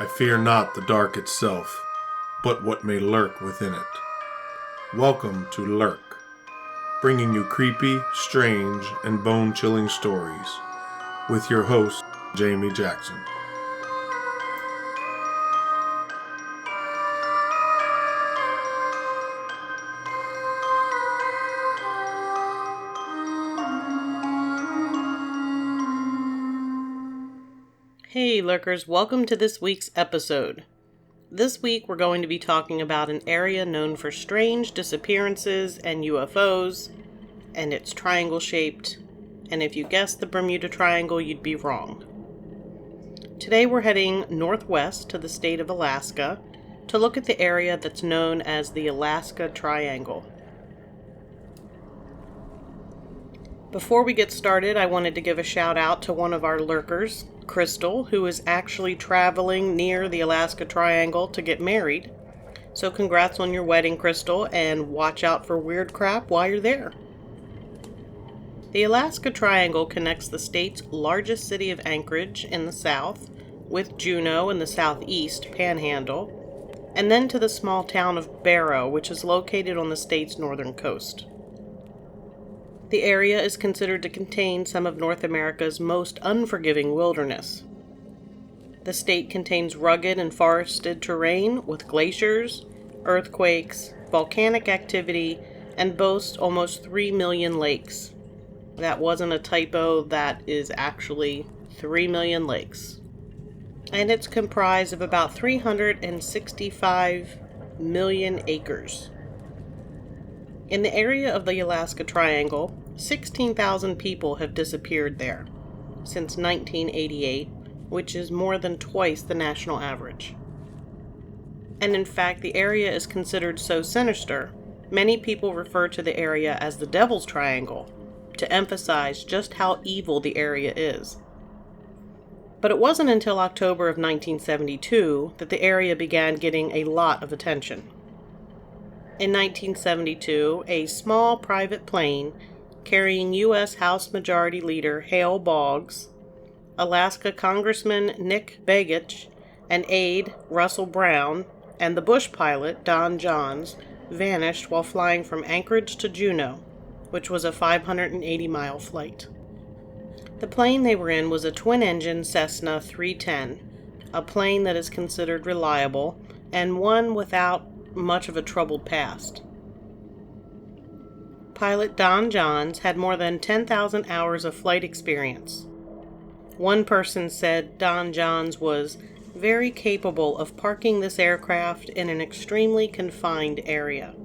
I fear not the dark itself, but what may lurk within it. Welcome to Lurk, bringing you creepy, strange, and bone-chilling stories, with your host, Jamie Jackson. Hey lurkers, welcome to this week's episode. This week we're going to be talking about an area known for strange disappearances and UFOs, and it's triangle shaped, and if you guessed the Bermuda Triangle, you'd be wrong. Today we're heading northwest to the state of Alaska to look at the area that's known as the Alaska Triangle. Before we get started, I wanted to give a shout out to one of our lurkers, Crystal, who is actually traveling near the Alaska Triangle to get married. So congrats on your wedding, Crystal, and watch out for weird crap while you're there. The Alaska Triangle connects the state's largest city of Anchorage in the south with Juneau in the southeast panhandle, and then to the small town of Barrow, which is located on the state's northern coast. The area is considered to contain some of North America's most unforgiving wilderness. The state contains rugged and forested terrain with glaciers, earthquakes, volcanic activity, and boasts almost 3 million lakes. That wasn't a typo, that is actually 3 million lakes. And it's comprised of about 365 million acres. In the area of the Alaska Triangle, 16,000 people have disappeared there since 1988, which is more than twice the national average. And in fact, the area is considered so sinister, many people refer to the area as the Devil's Triangle to emphasize just how evil the area is. But it wasn't until October of 1972 that the area began getting a lot of attention. In 1972, a small private plane carrying U.S. House Majority Leader Howe Boggs, Alaska Congressman Nick Begich, and aide Russell Brown, and the Bush pilot Don Johns vanished while flying from Anchorage to Juneau, which was a 580-mile flight. The plane they were in was a twin-engine Cessna 310, a plane that is considered reliable, and one without much of a troubled past. Pilot Don Johns had more than 10,000 hours of flight experience. One person said Don Johns was very capable of parking this aircraft in an extremely confined area.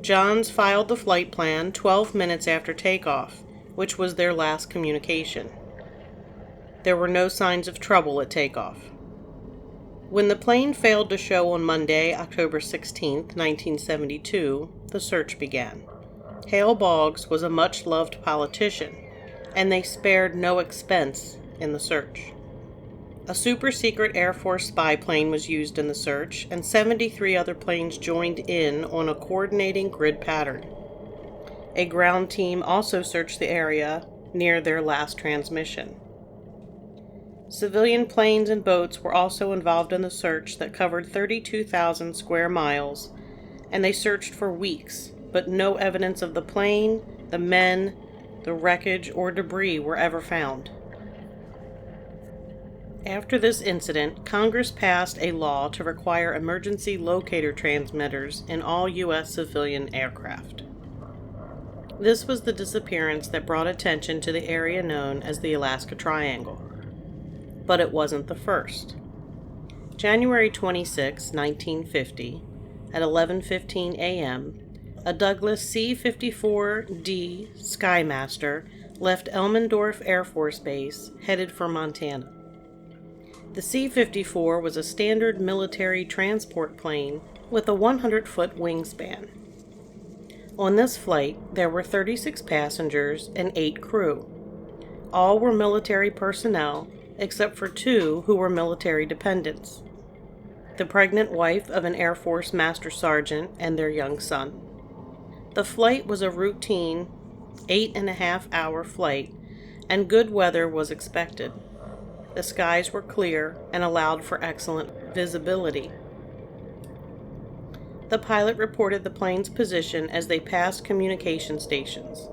Johns filed the flight plan 12 minutes after takeoff, which was their last communication. There were no signs of trouble at takeoff. When the plane failed to show on Monday, October 16, 1972, the search began. Howe Boggs was a much-loved politician, and they spared no expense in the search. A super-secret Air Force spy plane was used in the search, and 73 other planes joined in on a coordinating grid pattern. A ground team also searched the area near their last transmission. Civilian planes and boats were also involved in the search that covered 32,000 square miles, and they searched for weeks, but no evidence of the plane, the men, the wreckage, or debris were ever found. After this incident, Congress passed a law to require emergency locator transmitters in all U.S. civilian aircraft. This was the disappearance that brought attention to the area known as the Alaska Triangle. But it wasn't the first. January 26, 1950, at 11:15 a.m., a Douglas C-54D Skymaster left Elmendorf Air Force Base, headed for Montana. The C-54 was a standard military transport plane with a 100-foot wingspan. On this flight, there were 36 passengers and 8 crew. All were military personnel, except for 2 who were military dependents, the pregnant wife of an Air Force Master Sergeant and their young son. The flight was a routine 8.5-hour flight, and good weather was expected. The skies were clear and allowed for excellent visibility. The pilot reported the plane's position as they passed communication stations.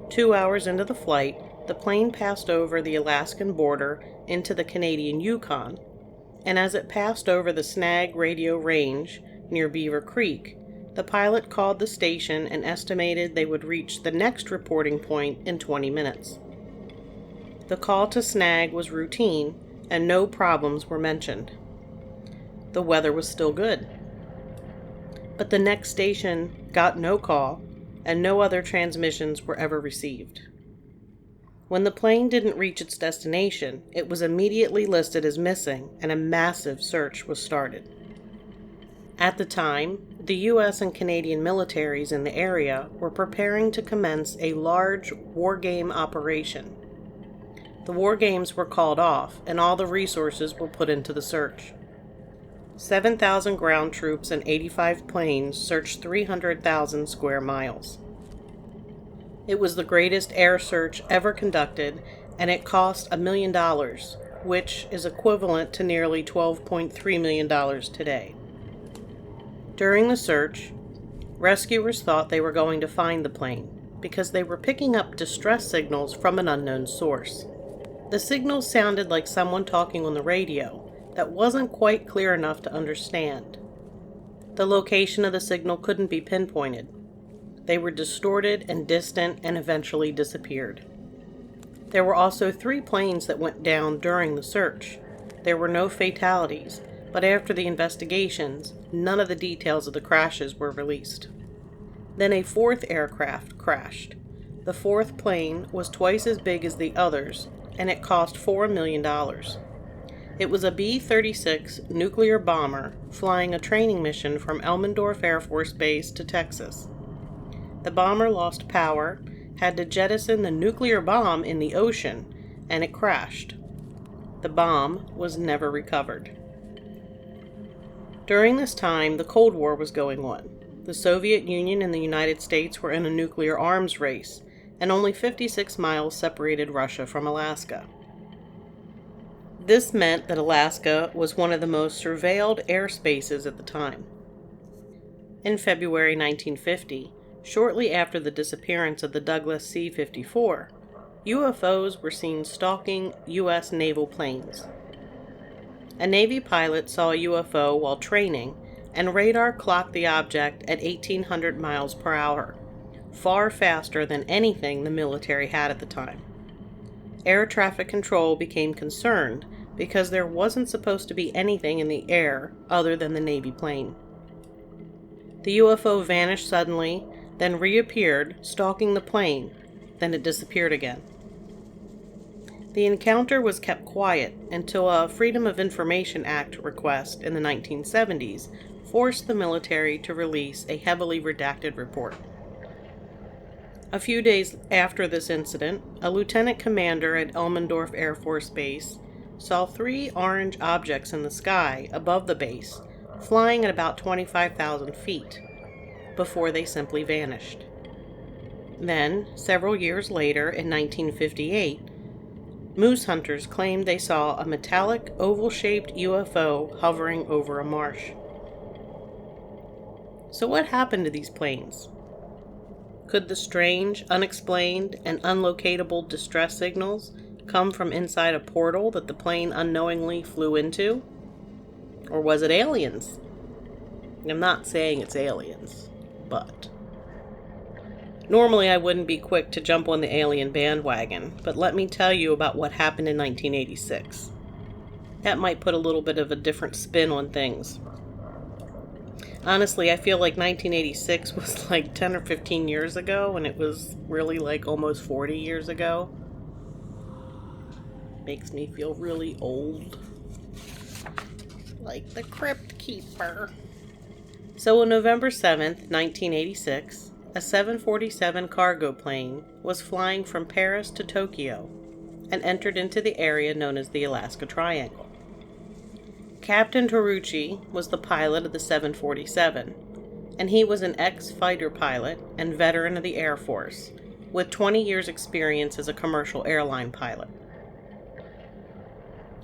2 hours into the flight, the plane passed over the Alaskan border into the Canadian Yukon, and as it passed over the Snag Radio Range near Beaver Creek, the pilot called the station and estimated they would reach the next reporting point in 20 minutes. The call to Snag was routine, and no problems were mentioned. The weather was still good. But the next station got no call, and no other transmissions were ever received. When the plane didn't reach its destination, it was immediately listed as missing, and a massive search was started. At the time, the U.S. and Canadian militaries in the area were preparing to commence a large war game operation. The war games were called off, and all the resources were put into the search. 7,000 ground troops and 85 planes searched 300,000 square miles. It was the greatest air search ever conducted, and it cost $1 million, which is equivalent to nearly $12.3 million today. During the search, rescuers thought they were going to find the plane because they were picking up distress signals from an unknown source. The signals sounded like someone talking on the radio that wasn't quite clear enough to understand. The location of the signal couldn't be pinpointed. They were distorted and distant and eventually disappeared. There were also 3 planes that went down during the search. There were no fatalities, but after the investigations, none of the details of the crashes were released. Then a 4th aircraft crashed. The 4th plane was twice as big as the others, and it cost $4 million. It was a B-36 nuclear bomber flying a training mission from Elmendorf Air Force Base to Texas. The bomber lost power, had to jettison the nuclear bomb in the ocean, and it crashed. The bomb was never recovered. During this time, the Cold War was going on. The Soviet Union and the United States were in a nuclear arms race, and only 56 miles separated Russia from Alaska. This meant that Alaska was one of the most surveilled airspaces at the time. In February 1950, shortly after the disappearance of the Douglas C-54, UFOs were seen stalking U.S. naval planes. A Navy pilot saw a UFO while training, and radar clocked the object at 1,800 miles per hour, far faster than anything the military had at the time. Air traffic control became concerned because there wasn't supposed to be anything in the air other than the Navy plane. The UFO vanished suddenly, then reappeared, stalking the plane, then it disappeared again. The encounter was kept quiet until a Freedom of Information Act request in the 1970s forced the military to release a heavily redacted report. A few days after this incident, a lieutenant commander at Elmendorf Air Force Base saw 3 orange objects in the sky above the base, flying at about 25,000 feet, before they simply vanished. Then, several years later, in 1958, moose hunters claimed they saw a metallic, oval-shaped UFO hovering over a marsh. So what happened to these planes? Could the strange, unexplained, and unlocatable distress signals come from inside a portal that the plane unknowingly flew into? Or was it aliens? I'm not saying it's aliens, but... Normally I wouldn't be quick to jump on the alien bandwagon, but let me tell you about what happened in 1986. That might put a little bit of a different spin on things. Honestly, I feel like 1986 was like 10 or 15 years ago, and it was really like almost 40 years ago. Makes me feel really old. Like the Crypt Keeper. So on November 7th, 1986, a 747 cargo plane was flying from Paris to Tokyo and entered into the area known as the Alaska Triangle. Captain Torucci was the pilot of the 747, and he was an ex-fighter pilot and veteran of the Air Force, with 20 years' experience as a commercial airline pilot.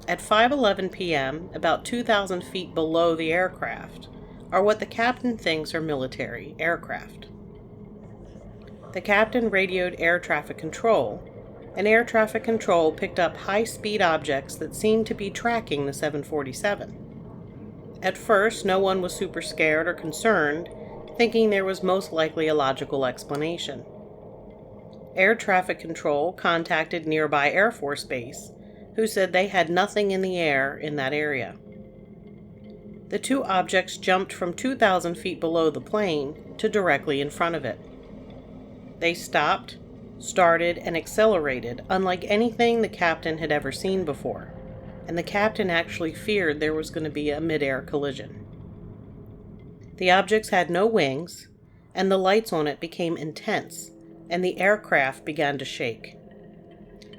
At 5:11 p.m., about 2,000 feet below the aircraft, are what the captain thinks are military aircraft. The captain radioed air traffic control, and air traffic control picked up high-speed objects that seemed to be tracking the 747. At first, no one was super scared or concerned, thinking there was most likely a logical explanation. Air traffic control contacted nearby Air Force Base, who said they had nothing in the air in that area. The two objects jumped from 2,000 feet below the plane to directly in front of it. They stopped, started, and accelerated unlike anything the captain had ever seen before, and the captain actually feared there was going to be a mid-air collision. The objects had no wings, and the lights on it became intense, and the aircraft began to shake.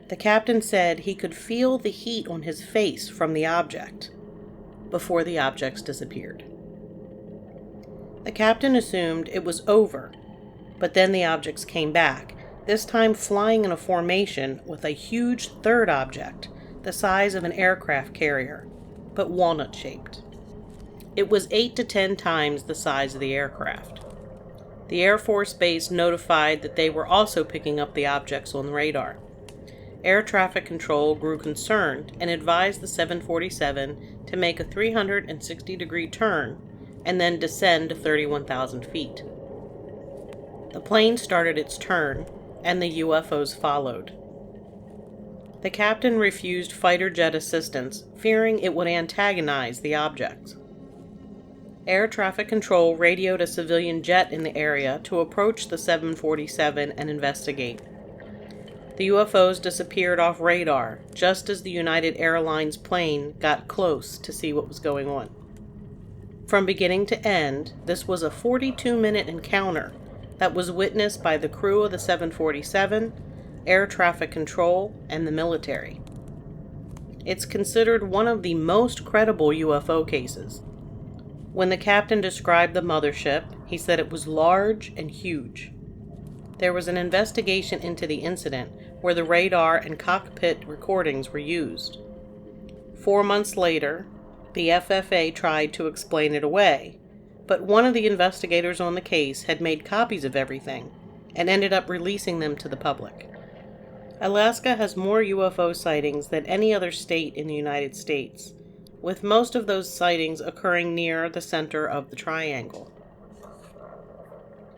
The captain said he could feel the heat on his face from the object before the objects disappeared. The captain assumed it was over, but then the objects came back, this time flying in a formation with a huge third object, the size of an aircraft carrier, but walnut-shaped. It was 8 to 10 times the size of the aircraft. The Air Force Base notified that they were also picking up the objects on the radar. Air traffic control grew concerned and advised the 747 to make a 360-degree turn and then descend to 31,000 feet. The plane started its turn, and the UFOs followed. The captain refused fighter jet assistance, fearing it would antagonize the objects. Air traffic control radioed a civilian jet in the area to approach the 747 and investigate. The UFOs disappeared off radar just as the United Airlines plane got close to see what was going on. From beginning to end, this was a 42-minute encounter that was witnessed by the crew of the 747, air traffic control, and the military. It's considered one of the most credible UFO cases. When the captain described the mothership, he said it was large and huge. There was an investigation into the incident where the radar and cockpit recordings were used. 4 months later, the FFA tried to explain it away, but one of the investigators on the case had made copies of everything and ended up releasing them to the public. Alaska has more UFO sightings than any other state in the United States, with most of those sightings occurring near the center of the triangle.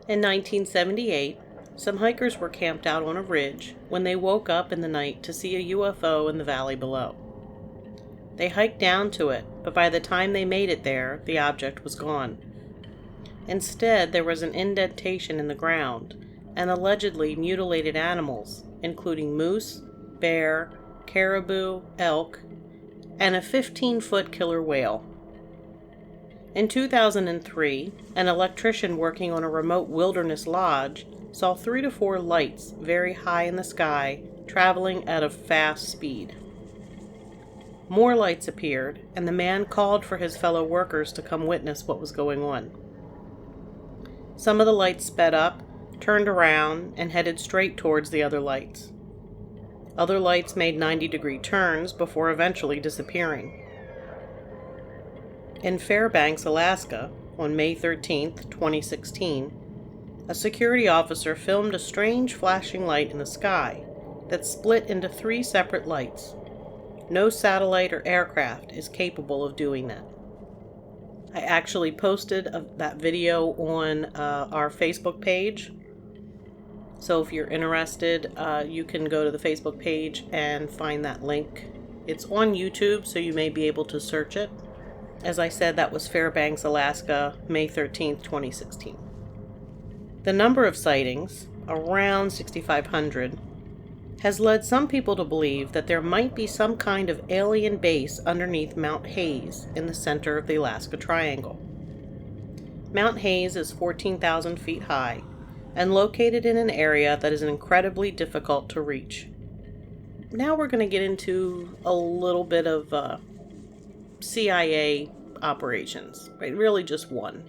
In 1978, some hikers were camped out on a ridge when they woke up in the night to see a UFO in the valley below. They hiked down to it, but by the time they made it there, the object was gone. Instead, there was an indentation in the ground and allegedly mutilated animals, including moose, bear, caribou, elk, and a 15-foot killer whale. In 2003, an electrician working on a remote wilderness lodge saw 3 to 4 lights very high in the sky, traveling at a fast speed. More lights appeared, and the man called for his fellow workers to come witness what was going on. Some of the lights sped up, turned around, and headed straight towards the other lights. Other lights made 90-degree turns before eventually disappearing. In Fairbanks, Alaska, on May 13, 2016, a security officer filmed a strange flashing light in the sky that split into 3 separate lights. No satellite or aircraft is capable of doing that. I actually posted that video on our Facebook page. So if you're interested, you can go to the Facebook page and find that link. It's on YouTube, so you may be able to search it. As I said, that was Fairbanks, Alaska, May 13th, 2016. The number of sightings, around 6,500, has led some people to believe that there might be some kind of alien base underneath Mount Hayes in the center of the Alaska Triangle. Mount Hayes is 14,000 feet high and located in an area that is incredibly difficult to reach. Now we're going to get into a little bit of CIA operations, right? Really just one.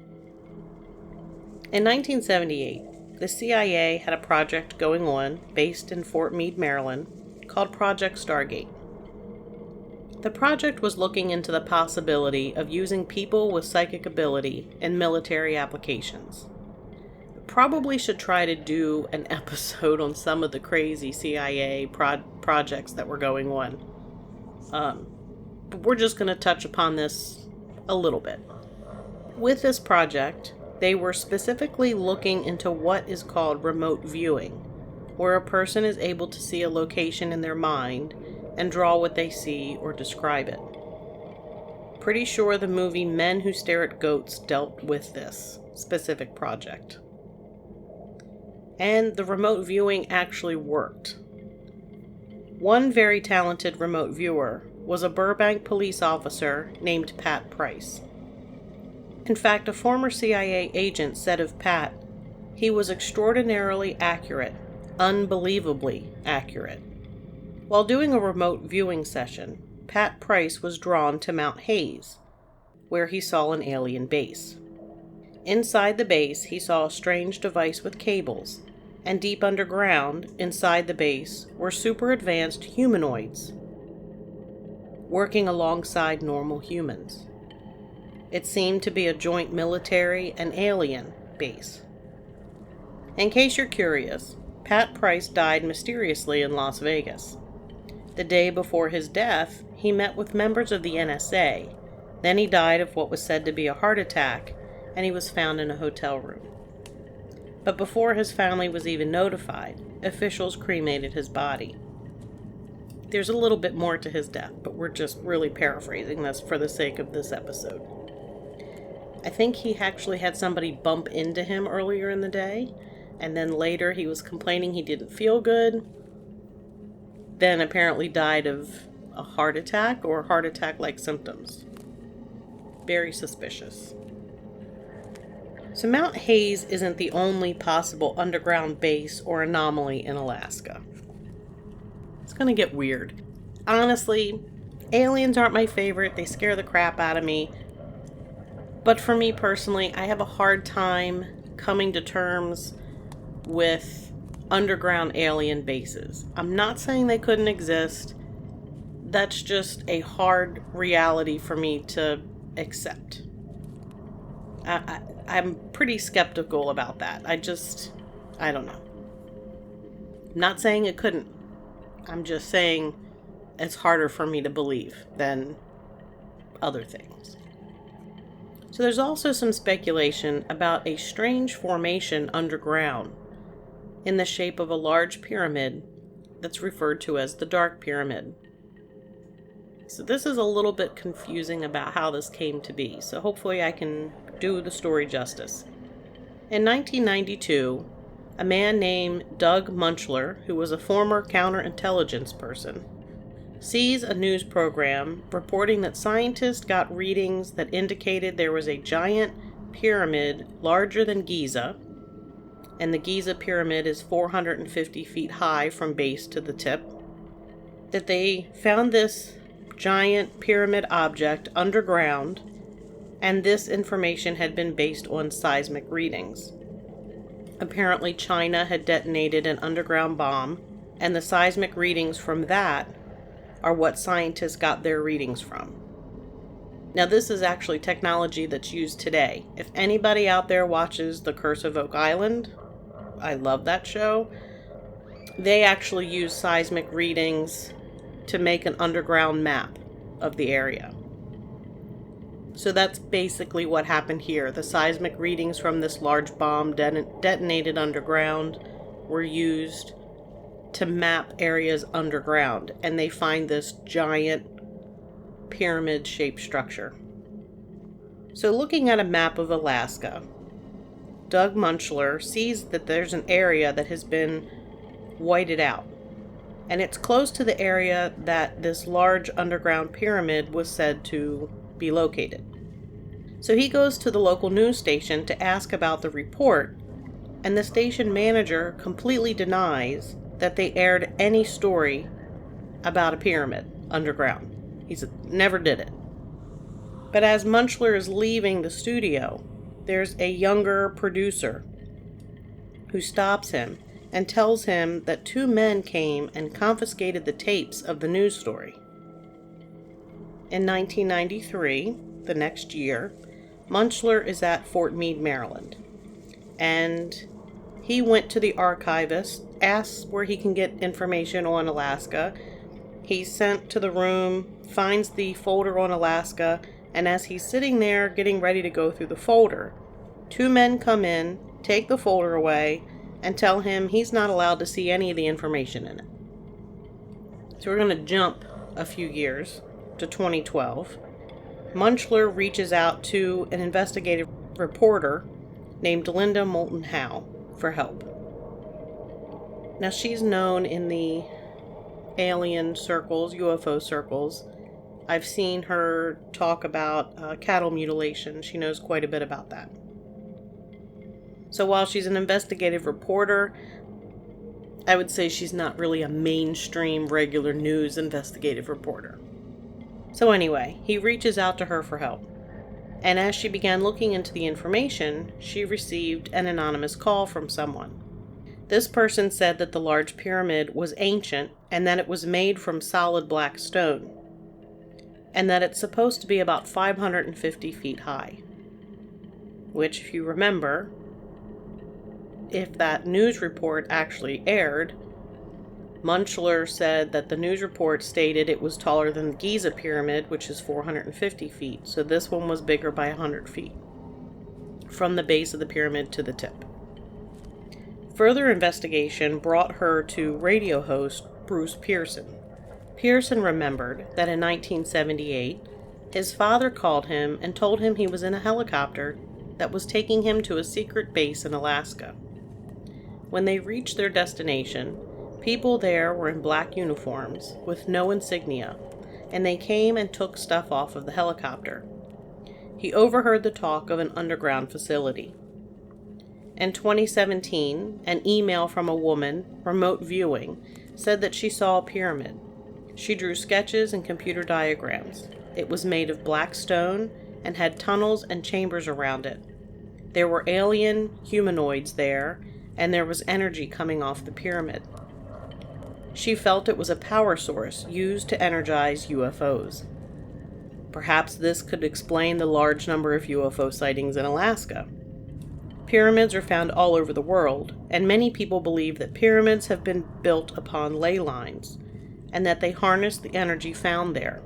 In 1978, the CIA had a project going on based in Fort Meade, Maryland, called Project Stargate. The project was looking into the possibility of using people with psychic ability in military applications. Probably should try to do an episode on some of the crazy CIA projects that were going on. But we're just going to touch upon this a little bit. With this project, they were specifically looking into what is called remote viewing, where a person is able to see a location in their mind and draw what they see or describe it. Pretty sure the movie Men Who Stare at Goats dealt with this specific project. And the remote viewing actually worked. One very talented remote viewer was a Burbank police officer named Pat Price. In fact, a former CIA agent said of Pat, he was extraordinarily accurate, unbelievably accurate. While doing a remote viewing session, Pat Price was drawn to Mount Hayes, where he saw an alien base. Inside the base, he saw a strange device with cables, and deep underground, inside the base, were super advanced humanoids, working alongside normal humans. It seemed to be a joint military and alien base. In case you're curious, Pat Price died mysteriously in Las Vegas. The day before his death, he met with members of the NSA. Then he died of what was said to be a heart attack, and he was found in a hotel room. But before his family was even notified, officials cremated his body. There's a little bit more to his death, but we're just really paraphrasing this for the sake of this episode. I think he actually had somebody bump into him earlier in the day, and then later he was complaining he didn't feel good, then apparently died of a heart attack or heart attack-like symptoms. Very suspicious. So Mount Hayes isn't the only possible underground base or anomaly in Alaska. It's gonna get weird. Honestly, aliens aren't my favorite. They scare the crap out of me. But for me personally, I have a hard time coming to terms with underground alien bases. I'm not saying they couldn't exist. That's just a hard reality for me to accept. I'm pretty skeptical about that. I don't know. I'm not saying it couldn't. I'm just saying it's harder for me to believe than other things. So there's also some speculation about a strange formation underground in the shape of a large pyramid that's referred to as the Dark Pyramid. So this is a little bit confusing about how this came to be, so hopefully I can do the story justice. In 1992, a man named Doug Munchler, who was a former counterintelligence person, sees a news program reporting that scientists got readings that indicated there was a giant pyramid larger than Giza, and the Giza pyramid is 450 feet high from base to the tip, that they found this giant pyramid object underground, and this information had been based on seismic readings. Apparently China had detonated an underground bomb, and the seismic readings from that are what scientists got their readings from. Now this is actually technology that's used today. If anybody out there watches The Curse of Oak Island, I love that show, they actually use seismic readings to make an underground map of the area. So that's basically what happened here. The seismic readings from this large bomb detonated underground were used to map areas underground, and they find this giant pyramid-shaped structure. So looking at a map of Alaska, Doug Munchler sees that there's an area that has been whited out, and it's close to the area that this large underground pyramid was said to be located. So he goes to the local news station to ask about the report, and the station manager completely denies that they aired any story about a pyramid underground. He never did it. But as Munchler is leaving the studio, there's a younger producer who stops him and tells him that two men came and confiscated the tapes of the news story. In 1993, the next year, Munchler is at Fort Meade, Maryland, and he went to the archivist, asked where he can get information on Alaska. He's sent to the room, finds the folder on Alaska, and as he's sitting there getting ready to go through the folder, two men come in, take the folder away, and tell him he's not allowed to see any of the information in it. So we're going to jump a few years to 2012. Munchler reaches out to an investigative reporter named Linda Moulton Howe for help. Now she's known in the alien circles, UFO circles. I've seen her talk about cattle mutilation. She knows quite a bit about that. So while she's an investigative reporter, I would say she's not really a mainstream regular news investigative reporter. So anyway, he reaches out to her for help. And as she began looking into the information, she received an anonymous call from someone. This person said that the large pyramid was ancient and that it was made from solid black stone, and that it's supposed to be about 550 feet high. Which, if you remember, if that news report actually aired, Munchler said that the news report stated it was taller than the Giza pyramid, which is 450 feet. So this one was bigger by 100 feet, from the base of the pyramid to the tip. Further investigation brought her to radio host Bruce Pearson. Pearson remembered that in 1978, his father called him and told him he was in a helicopter that was taking him to a secret base in Alaska. When they reached their destination, people there were in black uniforms with no insignia, and they came and took stuff off of the helicopter. He overheard the talk of an underground facility. In 2017, an email from a woman, remote viewing, said that she saw a pyramid. She drew sketches and computer diagrams. It was made of black stone and had tunnels and chambers around it. There were alien humanoids there, and there was energy coming off the pyramid. She felt it was a power source used to energize UFOs. Perhaps this could explain the large number of UFO sightings in Alaska. Pyramids are found all over the world, and many people believe that pyramids have been built upon ley lines, and that they harness the energy found there.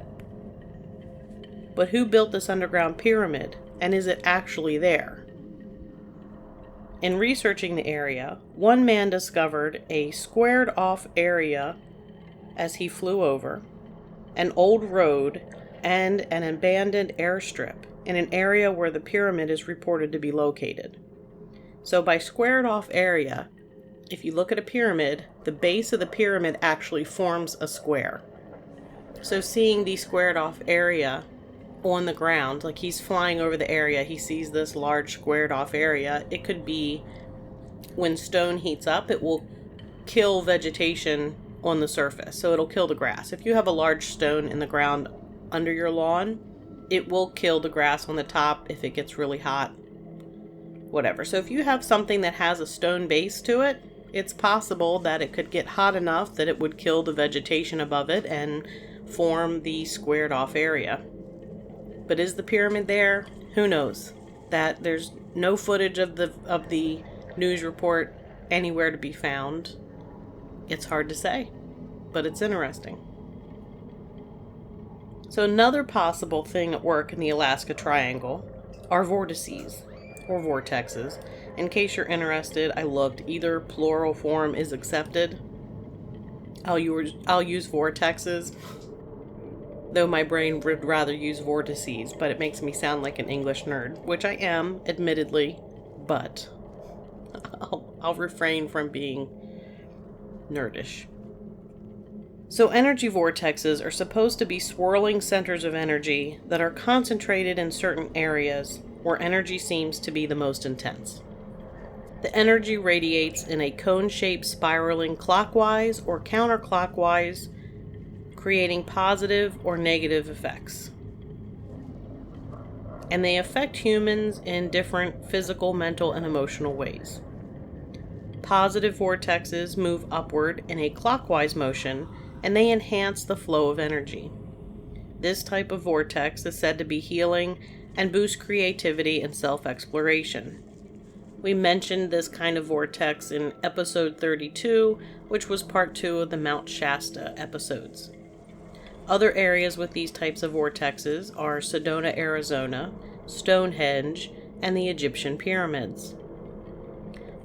But who built this underground pyramid, and is it actually there? In researching the area, one man discovered a squared-off area as he flew over, an old road, and an abandoned airstrip in an area where the pyramid is reported to be located. So by squared-off area, if you look at a pyramid, the base of the pyramid actually forms a square. So seeing the squared-off area on the ground, like he's flying over the area, he sees this large squared off area. It could be when stone heats up, it will kill vegetation on the surface, so it'll kill the grass. If you have a large stone in the ground under your lawn, it will kill the grass on the top if it gets really hot, whatever. So if you have something that has a stone base to it, it's possible that it could get hot enough that it would kill the vegetation above it and form the squared off area. But is the pyramid there? Who knows? That there's no footage of the news report anywhere to be found. It's hard to say, but it's interesting. So another possible thing at work in the Alaska Triangle are vortices, or vortexes. In case you're interested, I looked. Either plural form is accepted. I'll use vortexes, though my brain would rather use vortices, but it makes me sound like an English nerd, which I am, admittedly, but I'll refrain from being nerdish. So energy vortexes are supposed to be swirling centers of energy that are concentrated in certain areas where energy seems to be the most intense. The energy radiates in a cone-shaped spiraling clockwise or counterclockwise, creating positive or negative effects. And they affect humans in different physical, mental, and emotional ways. Positive vortexes move upward in a clockwise motion, and they enhance the flow of energy. This type of vortex is said to be healing and boost creativity and self-exploration. We mentioned this kind of vortex in episode 32, which was part 2 of the Mount Shasta episodes. Other areas with these types of vortexes are Sedona, Arizona, Stonehenge, and the Egyptian pyramids.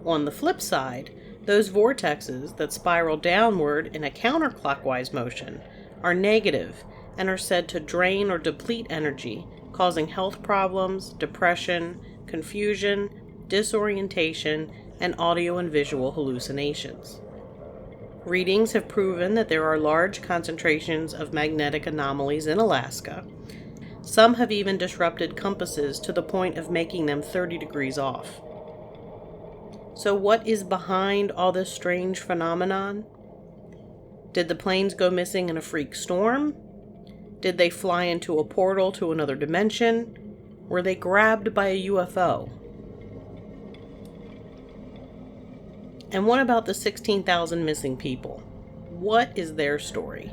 On the flip side, those vortexes that spiral downward in a counterclockwise motion are negative and are said to drain or deplete energy, causing health problems, depression, confusion, disorientation, and audio and visual hallucinations. Readings have proven that there are large concentrations of magnetic anomalies in Alaska. Some have even disrupted compasses to the point of making them 30 degrees off. So what is behind all this strange phenomenon? Did the planes go missing in a freak storm? Did they fly into a portal to another dimension? Were they grabbed by a UFO? And what about the 16,000 missing people? What is their story?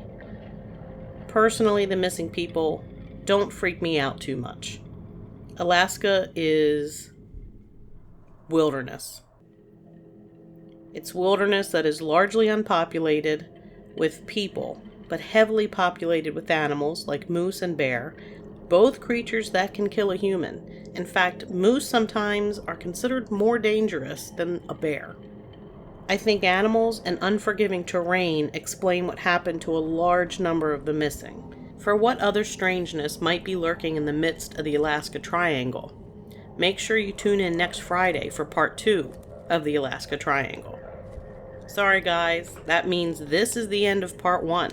Personally, the missing people don't freak me out too much. Alaska is wilderness. It's wilderness that is largely unpopulated with people, but heavily populated with animals like moose and bear, both creatures that can kill a human. In fact, moose sometimes are considered more dangerous than a bear. I think animals and unforgiving terrain explain what happened to a large number of the missing. For what other strangeness might be lurking in the midst of the Alaska Triangle? Make sure you tune in next Friday for part 2 of the Alaska Triangle. Sorry guys, that means this is the end of part 1.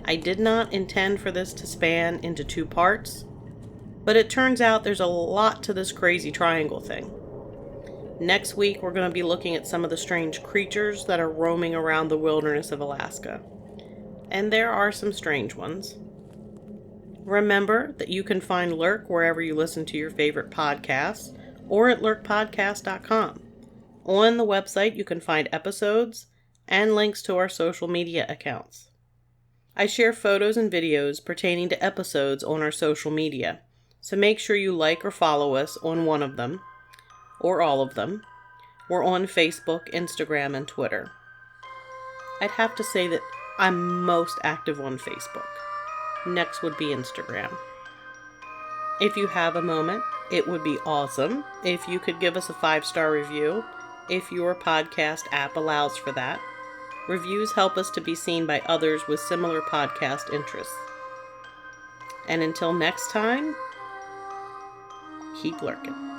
I did not intend for this to span into 2 parts, but it turns out there's a lot to this crazy triangle thing. Next week, we're going to be looking at some of the strange creatures that are roaming around the wilderness of Alaska. And there are some strange ones. Remember that you can find Lurk wherever you listen to your favorite podcasts or at lurkpodcast.com. On the website, you can find episodes and links to our social media accounts. I share photos and videos pertaining to episodes on our social media, so make sure you like or follow us on one of them, or all of them. We're on Facebook, Instagram, and Twitter. I'd have to say that I'm most active on Facebook. Next would be Instagram. If you have a moment, it would be awesome if you could give us a 5-star review, if your podcast app allows for that. Reviews help us to be seen by others with similar podcast interests. And until next time, keep lurking.